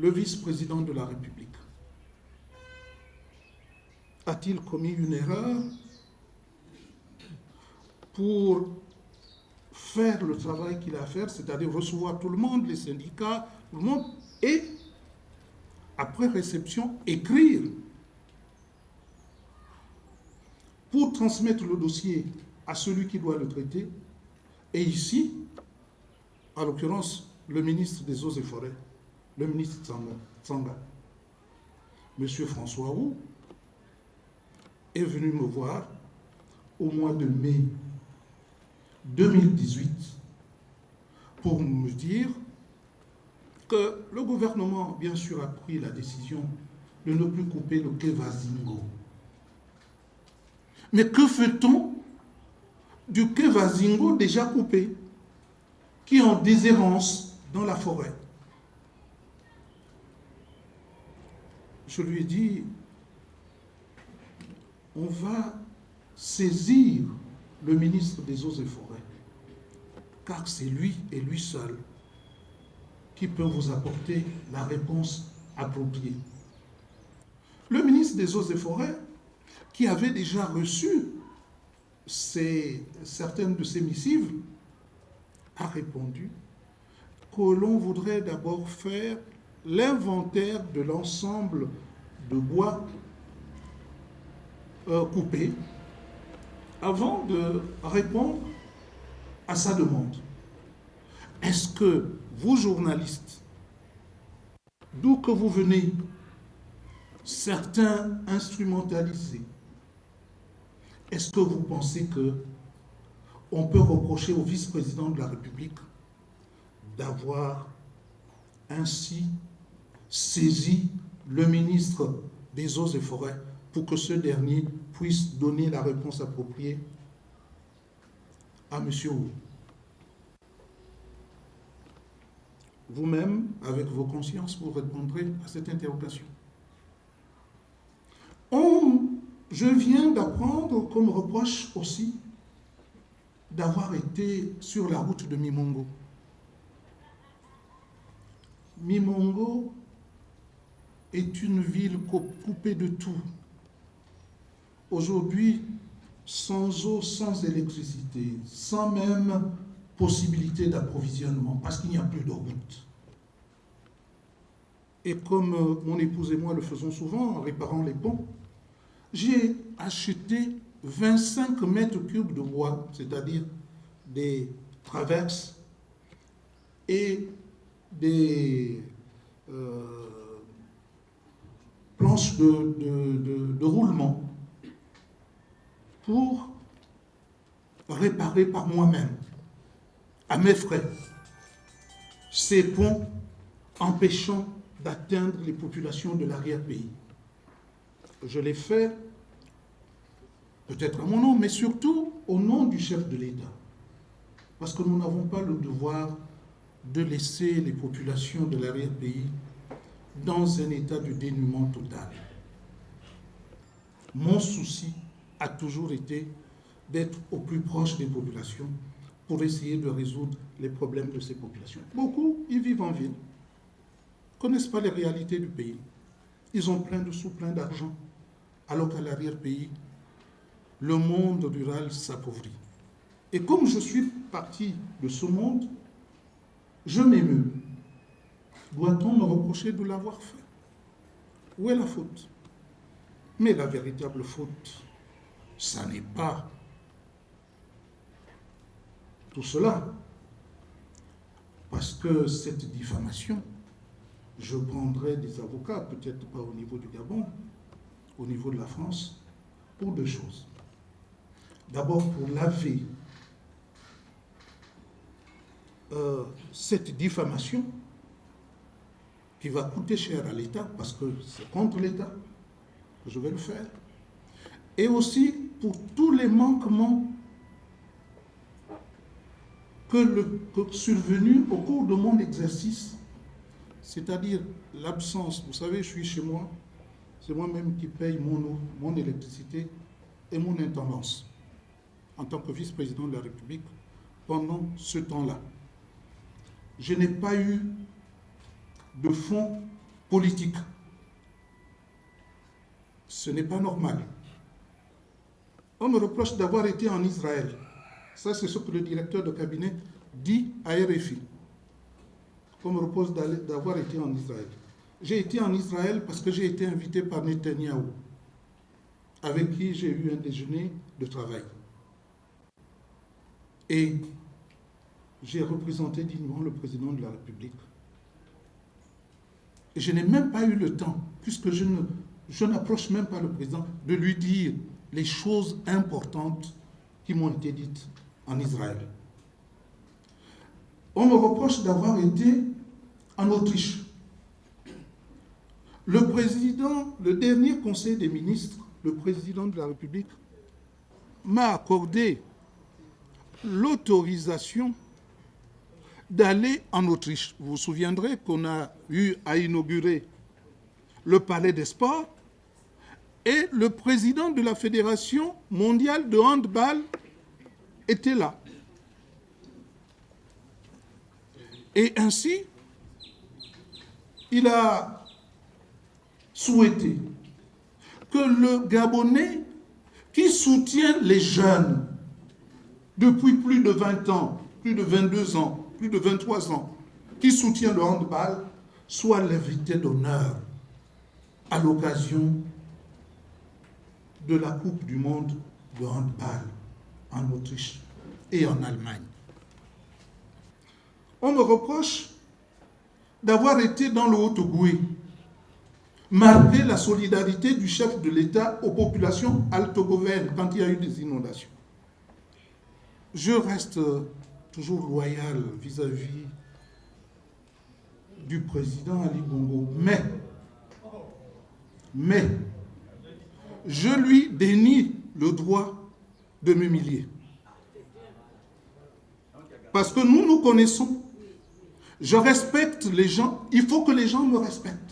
le vice-président de la République a-t-il commis une erreur pour faire le travail qu'il a à faire, c'est-à-dire recevoir tout le monde, les syndicats, tout le monde, et après réception, écrire pour transmettre le dossier à celui qui doit le traiter, et ici, en l'occurrence, le ministre des Eaux et Forêts, le ministre Tsanga, M. François Roux, est venu me voir au mois de mai 2018 pour me dire que le gouvernement, bien sûr, a pris la décision de ne plus couper le quai Vazingo. Mais que fait-on du quai Vazingo déjà coupé, qui est en déshérence dans la forêt? Je lui ai dit, on va saisir le ministre des Eaux et Forêts, car c'est lui et lui seul qui peut vous apporter la réponse appropriée. Le ministre des Eaux et Forêts, qui avait déjà reçu certaines de ces missives, a répondu que l'on voudrait d'abord faire l'inventaire de l'ensemble de bois coupés avant de répondre à sa demande. Est-ce que vous, journalistes, d'où que vous venez, certains instrumentalisés, est-ce que vous pensez qu'on peut reprocher au vice-président de la République d'avoir ainsi saisi le ministre des Eaux et Forêts pour que ce dernier puisse donner la réponse appropriée à M. Roux? Vous-même, avec vos consciences, vous répondrez à cette interrogation. Je viens d'apprendre qu'on me reproche aussi d'avoir été sur la route de Mimongo. Mimongo est une ville coupée de tout. Aujourd'hui, sans eau, sans électricité, sans même possibilité d'approvisionnement, parce qu'il n'y a plus de route. Et comme mon épouse et moi le faisons souvent en réparant les ponts, j'ai acheté 25 mètres cubes de bois, c'est-à-dire des traverses et des planches de roulement pour réparer par moi-même, à mes frais, ces ponts empêchant d'atteindre les populations de l'arrière-pays. Je l'ai fait, peut-être à mon nom, mais surtout au nom du chef de l'État. Parce que nous n'avons pas le devoir de laisser les populations de l'arrière-pays dans un état de dénuement total. Mon souci a toujours été d'être au plus proche des populations pour essayer de résoudre les problèmes de ces populations. Beaucoup y vivent en ville, ne connaissent pas les réalités du pays. Ils ont plein de sous, plein d'argent, alors qu'à l'arrière-pays, le monde rural s'appauvrit. Et comme je suis parti de ce monde, je m'émeus. Doit-on me reprocher de l'avoir fait? Où est la faute? Mais la véritable faute, ça n'est pas tout cela. Parce que cette diffamation, je prendrai des avocats, peut-être pas au niveau du Gabon, au niveau de la France, pour deux choses. D'abord, pour laver cette diffamation qui va coûter cher à l'État, parce que c'est contre l'État que je vais le faire, et aussi pour tous les manquements que survenus au cours de mon exercice, c'est-à-dire l'absence. Vous savez, je suis chez moi, c'est moi-même qui paye mon eau, mon électricité et mon intendance en tant que vice-président de la République pendant ce temps-là. Je n'ai pas eu de fonds politique. Ce n'est pas normal. On me reproche d'avoir été en Israël. Ça, c'est ce que le directeur de cabinet dit à RFI. On me reproche d'avoir été en Israël. J'ai été en Israël parce que j'ai été invité par Netanyahou, avec qui j'ai eu un déjeuner de travail. Et j'ai représenté dignement le président de la République. Et je n'ai même pas eu le temps, puisque je n'approche même pas le président, de lui dire les choses importantes qui m'ont été dites en Israël. On me reproche d'avoir été en Autriche. Le dernier conseil des ministres, le président de la République, m'a accordé l'autorisation d'aller en Autriche. Vous vous souviendrez qu'on a eu à inaugurer le Palais des Sports et le président de la Fédération mondiale de handball était là. Et ainsi, il a souhaité que le Gabonais qui soutient les jeunes depuis plus de 20 ans, plus de 22 ans, plus de 23 ans, qui soutient le handball, soit l'invité d'honneur à l'occasion de la Coupe du monde de handball en Autriche et en Allemagne. On me reproche d'avoir été dans le Haut-Ogooué, marquer la solidarité du chef de l'État aux populations altogovaines quand il y a eu des inondations. Je reste toujours loyal vis-à-vis du président Ali Bongo, mais je lui dénie le droit de m'humilier. Parce que nous nous connaissons. Je respecte les gens. Il faut que les gens me respectent.